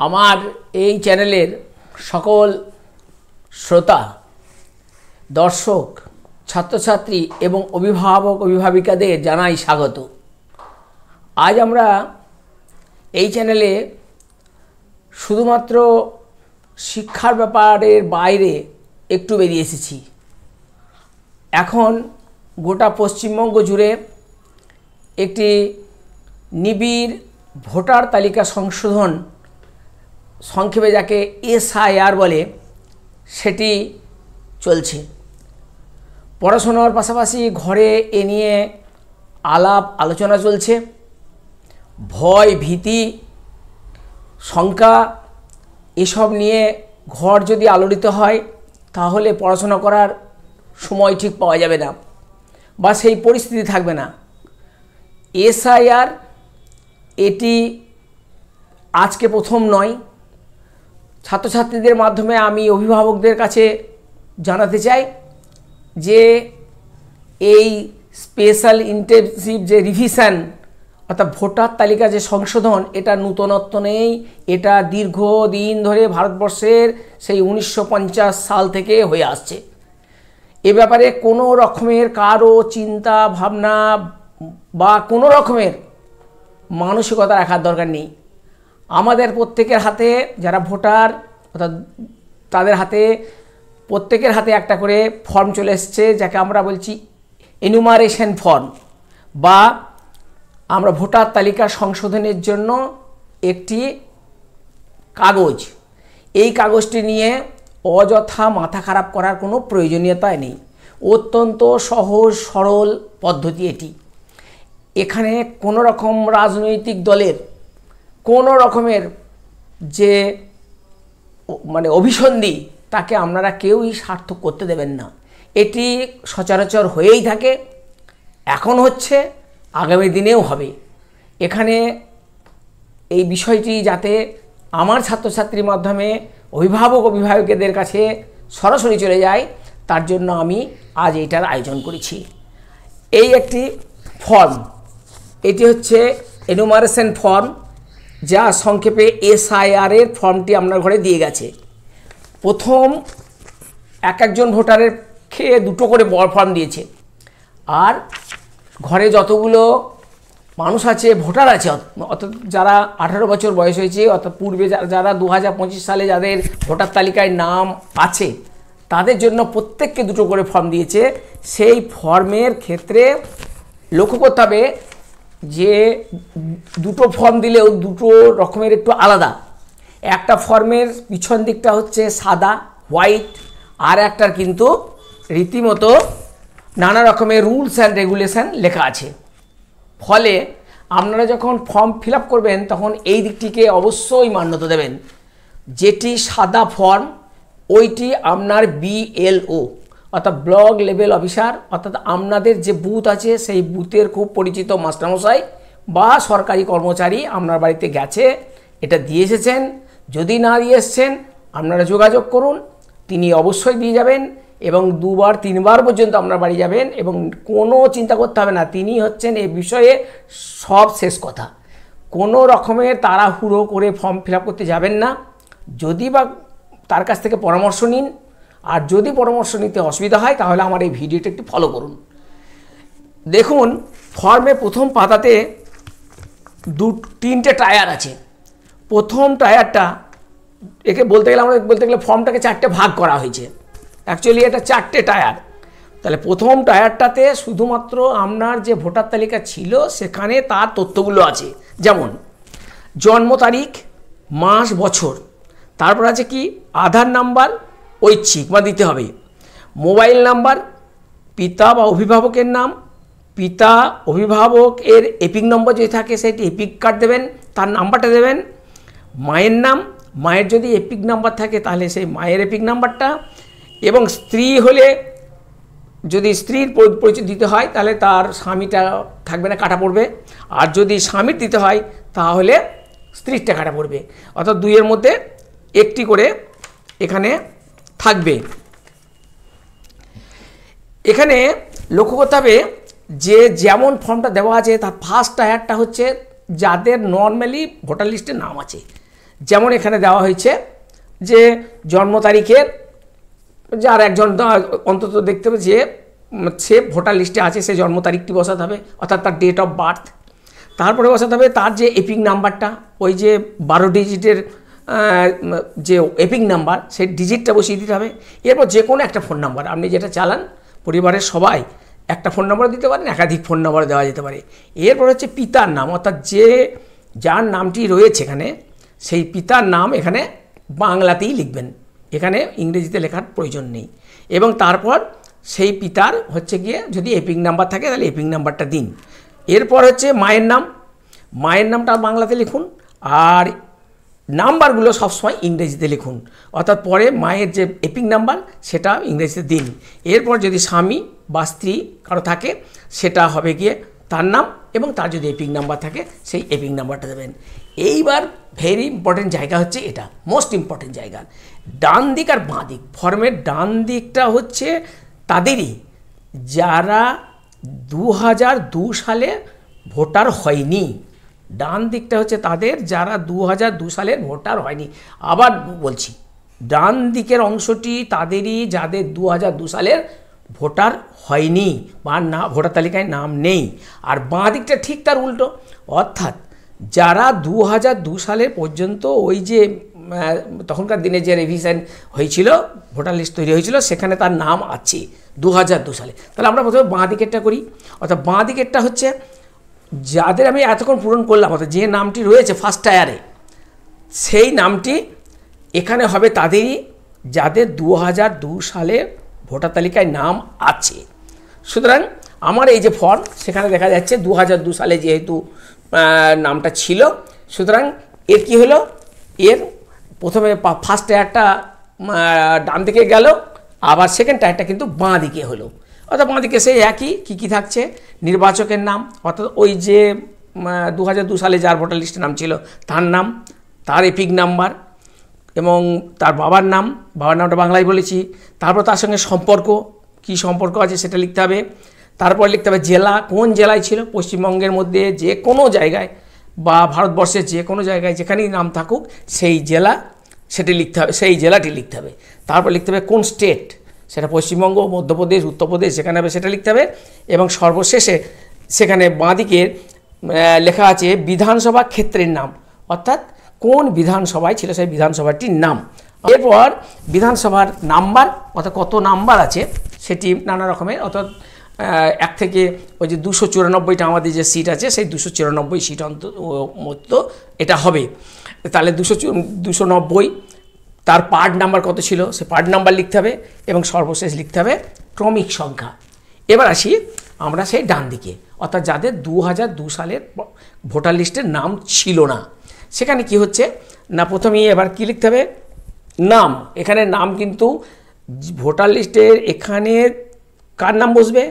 আমার এই চ্যানেলের সকল শ্রোতা দর্শক ছাত্রছাত্রী এবং অভিভাবক অভিভাবিকাদের জানাই স্বাগত। আজ আমরা এই চ্যানেলে শুধুমাত্র শিক্ষার ব্যাপারের বাইরে একটু বেরিয়ে এসেছি। এখন গোটা পশ্চিমবঙ্গ জুড়ে একটি নিবিড় ভোটার তালিকা সংশোধন, সংক্ষেপে যাকে এসআইআর বলে, সেটি চলছে। পড়াশোনার পাশাপাশি ঘরে এ নিয়ে আলাপ আলোচনা চলছে। ভয়, ভীতি, শঙ্কা এসব নিয়ে ঘর যদি আলোড়িত হয় তাহলে পড়াশোনা করার সময় ঠিক পাওয়া যাবে না বা সেই পরিস্থিতি থাকবে না। এসআইআর এটি আজকে প্রথম নয়। ছাত্রছাত্রীদের মাধ্যমে আমি অভিভাবকদের কাছে জানাতে চাই যে এই স্পেশাল ইন্টেনসিভ যে রিভিশন অর্থাৎ ভোটার তালিকা যে সংশোধন, এটা নূতনত্ব নেই। এটা দীর্ঘদিন ধরে ভারতবর্ষের সেই 1950 সাল থেকে হয়ে আসছে। এ ব্যাপারে কোনো রকমের কারো চিন্তা ভাবনা বা কোনো রকমের মানসিকতা রাখার দরকার নেই। আমাদের প্রত্যেকের হাতে, যারা ভোটার অর্থাৎ তাদের হাতে, প্রত্যেকের হাতে একটা করে ফর্ম চলে এসছে, যাকে আমরা বলছি এনুমারেশন ফর্ম, বা আমরা ভোটার তালিকা সংশোধনের জন্য একটি কাগজ। এই কাগজটি নিয়ে অযথা মাথা খারাপ করার কোনো প্রয়োজনীয়তা নেই। অত্যন্ত সহজ সরল পদ্ধতি এটি। এখানে কোনো রকম রাজনৈতিক দলের কোনো রকমের যে অভিসন্ধি, তাকে আপনারা কেউই সার্থক করতে দেবেন না। এটি সচরাচর হয়েই থাকে, এখন হচ্ছে, আগামী দিনেও হবে। এখানে এই বিষয়টি যাতে আমার ছাত্রছাত্রীর মাধ্যমে অভিভাবক অভিভাবকদের কাছে সরাসরি চলে যায়, তার জন্য আমি আজ এইটার আয়োজন করেছি। এই একটি ফর্ম, এটি হচ্ছে এনুমারেশন ফর্ম, যা সংক্ষেপে এসআইআরের ফর্মটি আপনার ঘরে দিয়ে গেছে। প্রথম একজন ভোটারের খেয়ে দুটো করে বড় ফর্ম দিয়েছে, আর ঘরে যতগুলো মানুষ আছে, ভোটার আছে, অর্থাৎ যারা 18 বছর বয়স হয়েছে, অর্থাৎ পূর্বে যারা 2025 সালে যাদের ভোটার তালিকায় নাম আছে, তাদের জন্য প্রত্যেককে দুটো করে ফর্ম দিয়েছে। সেই ফর্মের ক্ষেত্রে লক্ষ্য করতে হবে যে দুটো ফর্ম দিলেও দুটো রকমের একটু আলাদা। একটা ফর্মের পিছন দিকটা হচ্ছে সাদা হোয়াইট, আর একটার কিন্তু রীতিমতো নানা রকমের রুলস অ্যান্ড রেগুলেশন লেখা আছে। ফলে আপনারা যখন ফর্ম ফিল আপ করবেন তখন এই দিকটিকে অবশ্যই মান্যতা দেবেন। যেটি সাদা ফর্ম, ওইটি আপনার বিএলও অর্থাৎ ব্লক লেভেল অফিসার, অর্থাৎ আপনাদের যে বুথ আছে সেই বুথের খুব পরিচিত মাস্টারমশাই বা সরকারি কর্মচারী আপনার বাড়িতে গেছে, এটা দিয়ে এসেছেন। যদি না দিয়ে এসছেন, আপনারা যোগাযোগ করুন, তিনি অবশ্যই দিয়ে যাবেন এবং 2বার 3বার পর্যন্ত আপনার বাড়ি যাবেন এবং কোনো চিন্তা করতে হবে না। তিনি হচ্ছেন এ বিষয়ে সব শেষ কথা। কোনো রকমের তাড়াহুড়ো করে ফর্ম ফিল আপ করতে যাবেন না। যদি বা তার কাছ থেকে পরামর্শ নিন, আর যদি পরামর্শ নিতে অসুবিধা হয় তাহলে আমার এই ভিডিওটা একটু ফলো করুন। দেখুন, ফর্মে প্রথম পাতাতে 3টে টায়ার আছে। প্রথম টায়ারটা, একে বলতে গেলে ফর্মটাকে 4টে ভাগ করা হয়েছে। অ্যাকচুয়ালি এটা 4টে টায়ার। তাহলে প্রথম টায়ারটাতে শুধুমাত্র আপনার যে ভোটার তালিকা ছিল সেখানে তার তথ্যগুলো আছে, যেমন জন্ম তারিখ, মাস, বছর, তারপর আছে কি আধার নাম্বার ঐচ্ছিক বা দিতে হবে, মোবাইল নাম্বার, পিতা বা অভিভাবকের নাম, পিতা অভিভাবক এর এপিক নম্বর যদি থাকে সেটি এপিক কার্ড দেবেন, তার নাম্বারটা দেবেন, মায়ের নাম, মায়ের যদি এপিক নাম্বার থাকে তাহলে সেই মায়ের এপিক নাম্বারটা, এবং স্ত্রী হলে যদি স্ত্রীর পরিচয় দিতে হয় তাহলে তার স্বামীটা থাকবে না, কাটা পড়বে। আর যদি স্বামীর দিতে হয় তাহলে স্ত্রীরটা কাটা পড়বে। অর্থাৎ 2-এর মধ্যে একটি করে এখানে থাকবে। এখানে লক্ষ্য করতে হবে যে যেমন ফর্মটা দেওয়া আছে তার ফার্স্ট টায়ারটা হচ্ছে যাদের নর্মালি ভোটার লিস্টে নাম আছে, যেমন এখানে দেওয়া হয়েছে যে জন্ম তারিখের যার একজন অন্তত দেখতে হবে যে সে ভোটার লিস্টে আছে সে জন্ম তারিখটি বসাতে হবে, অর্থাৎ তার ডেট অফ বার্থ। তারপরে বসাতে হবে তার যে এপিক নাম্বারটা, ওই যে 12 ডিজিটের যে এপিক নাম্বার সেই ডিজিটটা বসিয়ে দিতে হবে। এরপর যে কোনো একটা ফোন নাম্বার আপনি যেটা চালান, পরিবারের সবাই একটা ফোন নাম্বার দিতে পারেন, একাধিক ফোন নাম্বার দেওয়া যেতে পারে। এরপর হচ্ছে পিতার নাম, অর্থাৎ যার নামটি রয়েছে এখানে সেই পিতার নাম এখানে বাংলাতেই লিখবেন, এখানে ইংরেজিতে লেখার প্রয়োজন নেই। এবং তারপর সেই পিতার হচ্ছে গিয়ে যদি এপিক নাম্বার থাকে তাহলে এপিক নাম্বারটা দিন। এরপর হচ্ছে মায়ের নাম, মায়ের নামটা বাংলাতে লিখুন, আর নাম্বারগুলো সবসময় ইংরেজিতে লিখুন, অর্থাৎ পরে মায়ের যে এপিক নাম্বার সেটা ইংরেজিতে দিন। এরপর যদি স্বামী বা স্ত্রী কারো থাকে সেটা হবে গিয়ে তার নাম, এবং তার যদি এপিক নাম্বার থাকে সেই এপিক নাম্বারটা দেবেন। এইবার ভেরি ইম্পর্টেন্ট জায়গা হচ্ছে এটা, মোস্ট ইম্পর্টেন্ট জায়গা, ডান দিক আর বাঁ দিক। ফর্মের ডান দিকটা হচ্ছে তাদেরই যারা 2002 সালে ভোটার হয়নি, ডান দিকটা হচ্ছে তাদের যারা 2002 সালের ভোটার হয়নি। আবার বলছি, ডান দিকের অংশটি তাদেরই যাদের 2002 সালের ভোটার হয়নি বা না ভোটার তালিকায় নাম নেই, আর বাঁ দিকটা ঠিক তার উল্টো, অর্থাৎ যারা 2002 সালের পর্যন্ত ওই যে তখনকার দিনে যে রিভিশন হয়েছিল, ভোটার লিস্ট তৈরি হয়েছিল, সেখানে তার নাম আছে 2002 সালে। তাহলে আমরা প্রথমে বাঁ দিকেরটা করি, অর্থাৎ বাঁ দিকেরটা হচ্ছে যাদের আমি এতক্ষণ পূরণ করলাম, অর্থাৎ যে নামটি রয়েছে ফার্স্ট টায়ারে সেই নামটি এখানে হবে তাদেরই যাদের 2002 সালে ভোটার তালিকায় নাম আছে। সুতরাং আমার এই যে ফর্ম সেখানে দেখা যাচ্ছে 2002 সালে যেহেতু নামটা ছিল, সুতরাং এর কি হলো, এর প্রথমে ফার্স্ট টায়ারটা ডান দিকে গেল, আবার সেকেন্ড টায়ারটা কিন্তু বাঁ দিকে হলো। অর্থাৎ বাঁ দিকে সেই একই কী থাকছে, নির্বাচকের নাম, অর্থাৎ ওই যে 2002 সালে যার ভোটার লিস্টে নাম ছিল তার নাম, তার এপিক নাম্বার এবং তার বাবার নামটা বাংলায় বলেছি। তারপর তার সঙ্গে সম্পর্ক, কি সম্পর্ক আছে সেটা লিখতে হবে। তারপর লিখতে হবে জেলা, কোন জেলায় ছিল, পশ্চিমবঙ্গের মধ্যে যে কোনো জায়গায় বা ভারতবর্ষের যে কোনো জায়গায় যেখানেই নাম থাকুক সেই জেলা সেটি লিখতে হবে, সেই জেলাটি লিখতে হবে। তারপর লিখতে হবে কোন স্টেট, সেটা পশ্চিমবঙ্গ, মধ্যপ্রদেশ, উত্তরপ্রদেশ যেখানে হবে সেটা লিখতে হবে। এবং সর্বশেষে সেখানে বাঁদিকে লেখা আছে বিধানসভা ক্ষেত্রের নাম, অর্থাৎ কোন বিধানসভায় ছিল সেই বিধানসভাটির নাম। এরপর বিধানসভার নাম্বার, অর্থাৎ কত নাম্বার আছে সেটি নানা রকমের, অর্থাৎ 1 থেকে ওই যে 294টা আমাদের যে সিট আছে সেই 294 সিট মতো এটা হবে। তাহলে 290, তার পার্ট নাম্বার কত ছিল সে পার্ট নাম্বার লিখতে হবে, এবং সর্বশেষ লিখতে হবে ক্রমিক সংখ্যা। এবার আসি আমরা সেই ডান দিকে, অর্থাৎ যাদের 2002 সালের ভোটার লিস্টের নাম ছিল না, সেখানে কি হচ্ছে না, প্রথমেই এবার কি লিখতে হবে, নাম। এখানে নাম কিন্তু ভোটার লিস্টের এখানে কার নাম বসবে,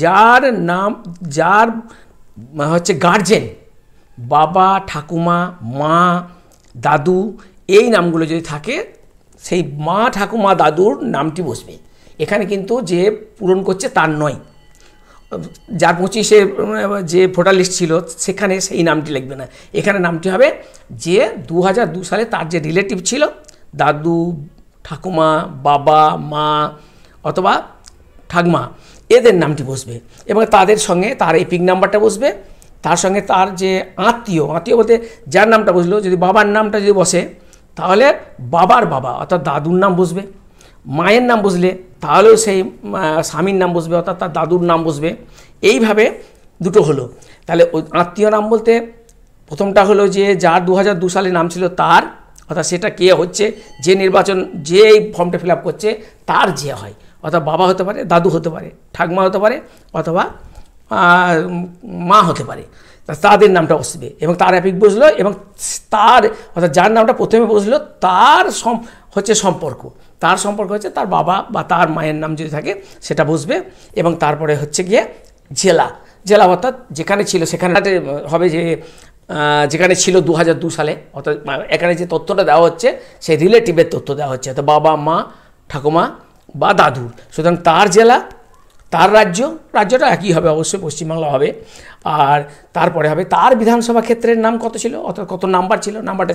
যার নাম, যার হচ্ছে গার্জেন, বাবা, ঠাকুমা, মা, দাদু, এই নামগুলো যদি থাকে সেই মা, ঠাকুমা, দাদুর নামটি বসবে। এখানে কিন্তু যে পূরণ করছে তার নয়, যার 25-এ যে ভোটার লিস্ট ছিল সেখানে সেই নামটি লিখবে না, এখানে নামটি হবে যে 2002 সালে তার যে রিলেটিভ ছিল, দাদু, ঠাকুমা, বাবা, মা অথবা ঠাকমা, এদের নামটি বসবে। এবং তাদের সঙ্গে তার এপিক নাম্বারটা বসবে, তার সঙ্গে তার যে আত্মীয় বলতে যার নামটা বসলো, যদি বাবার নামটা যদি বসে তাহলে বাবার বাবা অর্থাৎ দাদুর নাম বসবে। মায়ের নাম বসলে তাহলেও সেই স্বামীর নাম বসবে, অর্থাৎ তার দাদুর নাম বসবে। এইভাবে দুটো হলো। তাহলে ওই আত্মীয় নাম বলতে প্রথমটা হলো যে যার 2002 সালে নাম ছিল তার, অর্থাৎ সেটা কে হচ্ছে, যে নির্বাচন, যে এই ফর্মটা ফিল আপ করছে তার যে হয়, অর্থাৎ বাবা হতে পারে, দাদু হতে পারে, ঠাকমা হতে পারে, অথবা মা হতে পারে, তাদের নামটা বসবে এবং তার এপিক বসলো, এবং তার অর্থাৎ যার নামটা প্রথমে বসলো তার হচ্ছে সম্পর্ক, তার সম্পর্ক হচ্ছে তার বাবা বা তার মায়ের নাম যদি থাকে সেটা বসবে। এবং তারপরে হচ্ছে গিয়ে জেলা অর্থাৎ যেখানে ছিল সেখানে হবে, যে যেখানে ছিল 2002 সালে, অর্থাৎ এখানে যে তথ্যটা দেওয়া হচ্ছে সেই রিলেটিভের তথ্য দেওয়া হচ্ছে, অর্থাৎ বাবা, মা, ঠাকুমা বা দাদুর। সুতরাং তার জেলা, তার রাজ্যটা একই হবে, অবশ্যই পশ্চিমবাংলা হবে। আর তারপরে হবে তার বিধানসভা ক্ষেত্রের নাম কত ছিল, অর্থাৎ কত নাম্বার ছিল, নাম্বারটা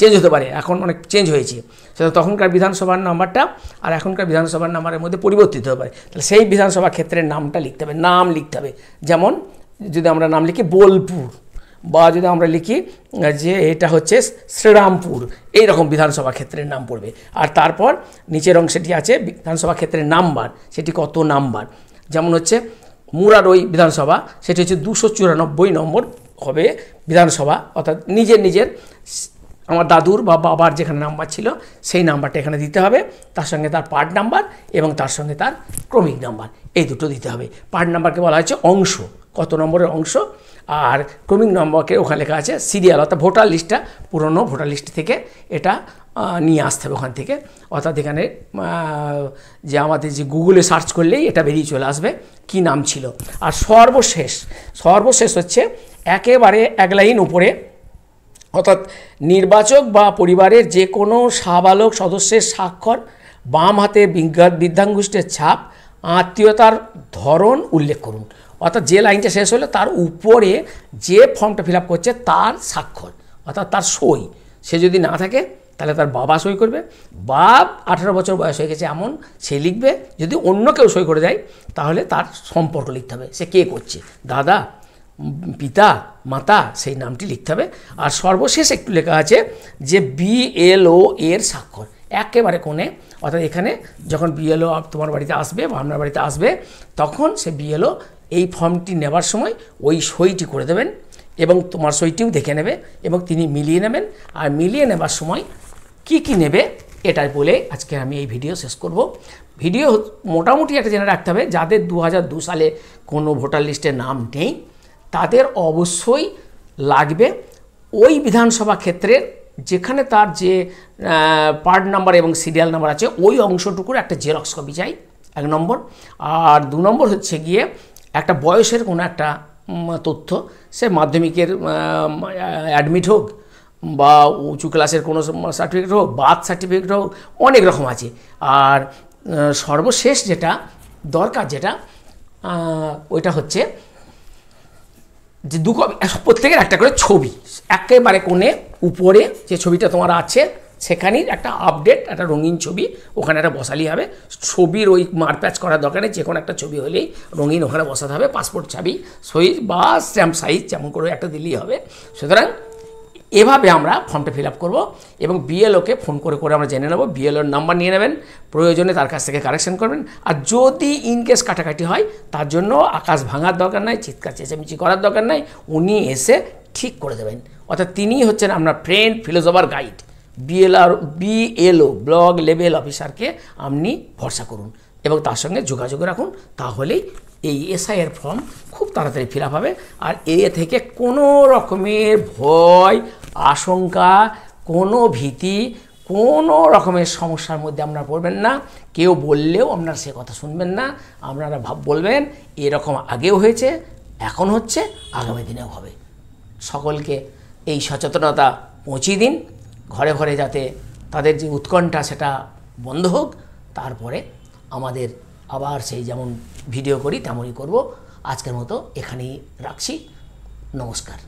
চেঞ্জ হতে পারে, এখন অনেক চেঞ্জ হয়েছে, সেটা তখনকার বিধানসভার নাম্বারটা আর এখনকার বিধানসভার নাম্বারের মধ্যে পরিবর্তিত হতে পারে। তাহলে সেই বিধানসভা ক্ষেত্রের নামটা লিখতে হবে, নাম লিখতে হবে। যেমন যদি আমরা নাম লিখি বোলপুর, বা যদি আমরা লিখি যে এটা হচ্ছে শ্রীরামপুর, এইরকম বিধানসভা ক্ষেত্রের নাম পড়বে। আর তারপর নিচের অংশটি আছে বিধানসভা ক্ষেত্রের নাম্বার, সেটি কত নাম্বার। যেমন হচ্ছে মুরারই বিধানসভা, সেটি হচ্ছে 294 নম্বর হবে বিধানসভা, অর্থাৎ নিজের আমার দাদুর বা বাবার যেখানে নাম্বার ছিল সেই নাম্বারটা এখানে দিতে হবে, তার সঙ্গে তার পার্ট নাম্বার এবং তার সঙ্গে তার ক্রমিক নাম্বার, এই দুটো দিতে হবে। পার্ট নাম্বারকে বলা হচ্ছে অংশ, কত নম্বরের অংশ, আর ক্রমিক নম্বরকে ওখানে লেখা আছে সিরিয়াল, অর্থাৎ ভোটার লিস্টটা, পুরনো ভোটার লিস্ট থেকে এটা নিয়ে আসতে হবে ওখান থেকে। অর্থাৎ এখানে যে আমাদের যে গুগলে সার্চ করলেই এটা বেরিয়ে চলে আসবে কি নাম ছিল। আর সর্বশেষ হচ্ছে একেবারে এক লাইন উপরে, অর্থাৎ নির্বাচক বা পরিবারের যে কোনো সাবালক সদস্যের স্বাক্ষর, বাম হাতে বৃদ্ধাঙ্গুষ্ঠের ছাপ, আত্মীয়তার ধরন উল্লেখ করুন। অর্থাৎ যে লাইনটা শেষ হলো তার উপরে যে ফর্মটা ফিল আপ করছে তার স্বাক্ষর, অর্থাৎ তার সই, সে যদি না থাকে তাহলে তার বাবা সই করবে, বাপ 18 বছর বয়স হয়ে গেছে এমন সে লিখবে, যদি অন্য কেউ সই করে দেয় তাহলে তার সম্পর্ক লিখতে হবে, সে কে করছে, দাদা, পিতা, মাতা, সেই নামটি লিখতে হবে। আর সর্বশেষ একটু লেখা আছে যে BLO এর স্বাক্ষর একেবারে কোণে, অর্থাৎ এখানে যখন BLO তোমার বাড়িতে আসবে বা আপনার বাড়িতে আসবে তখন সে BLO এই ফর্মটি নেবার সময় ওই সইটি করে দেবেন এবং তোমার সইটিও দেখে নেবে এবং তিনি মিলিয়ে নেবেন। আর মিলিয়ে নেবার সময় কি নেবে এটাই বলে আজকে আমি এই ভিডিও শেষ করব। ভিডিও মোটামুটি একটা জেনে রাখতে হবে, যাদের 2002 সালে কোনো ভোটার লিস্টে নাম নেই তাদের অবশ্যই লাগবে ওই বিধানসভা ক্ষেত্রের যেখানে তার যে পার্ট নাম্বার এবং সিরিয়াল নাম্বার আছে ওই অংশটুকুর একটা জেরক্স কপি চাই, 1 নম্বর। আর 2 নম্বর হচ্ছে গিয়ে একটা বয়সের কোনো একটা তথ্য, সে মাধ্যমিকের অ্যাডমিট হোক বা উঁচু ক্লাসের কোনো সার্টিফিকেট হোক, বার্থ সার্টিফিকেট হোক, অনেক রকম আছে। আর সর্বশেষ যেটা দরকার যেটা ওইটা হচ্ছে যে প্রত্যেকের একটা করে ছবি, একেবারে কোণে উপরে যে ছবিটা তোমার আছে সেখানেই একটা আপডেট, একটা রঙিন ছবি ওখানে একটা বসালেই হবে। ছবির ওই মারপ্যাচ করার দরকার নেই, যে কোনো একটা ছবি হলেই রঙিন ওখানে বসাতে হবে, পাসপোর্ট ছবি সই বা স্ট্যাম্প সাইজ যেমন করে একটা দিলেই হবে। সুতরাং এভাবে আমরা ফর্মটা ফিল আপ করবো এবং BLOকে ফোন করে আমরা জেনে নেব, BLOর নাম্বার নিয়ে নেবেন, প্রয়োজনে তার কাছ থেকে কারেকশন করবেন। আর যদি ইনকেস কাটাকাটি হয় তার জন্য আকাশ ভাঙার দরকার নাই, চিৎকার চেঁচামেচি করার দরকার নাই, উনি এসে ঠিক করে দেবেন। অর্থাৎ তিনিই হচ্ছেন আপনার friend philosopher guide. BLO block level অফিসারকে আপনি ভরসা করুন এবং তার সঙ্গে যোগাযোগ রাখুন, তাহলেই এই SIR ফর্ম খুব তাড়াতাড়ি ফিল আপ হবে। আর এ থেকে কোনো রকমের ভয়, আশঙ্কা, কোনো ভীতি, কোনো রকমের সমস্যার মধ্যে আপনারা পড়বেন না। কেউ বললেও আপনারা সে কথা শুনবেন না, আপনারা বলবেন এরকম আগেও হয়েছে, এখন হচ্ছে, আগামী দিনেও হবে। সকলকে এই সচেতনতা পৌঁছিয়ে দিন, ঘরে ঘরে যাতে তাদের যে উৎকণ্ঠা সেটা বন্ধ হোক। তারপরে আমাদের আবার সেই যেমন ভিডিও করি তেমনই করব। আজকের মতো এখানেই রাখছি, নমস্কার।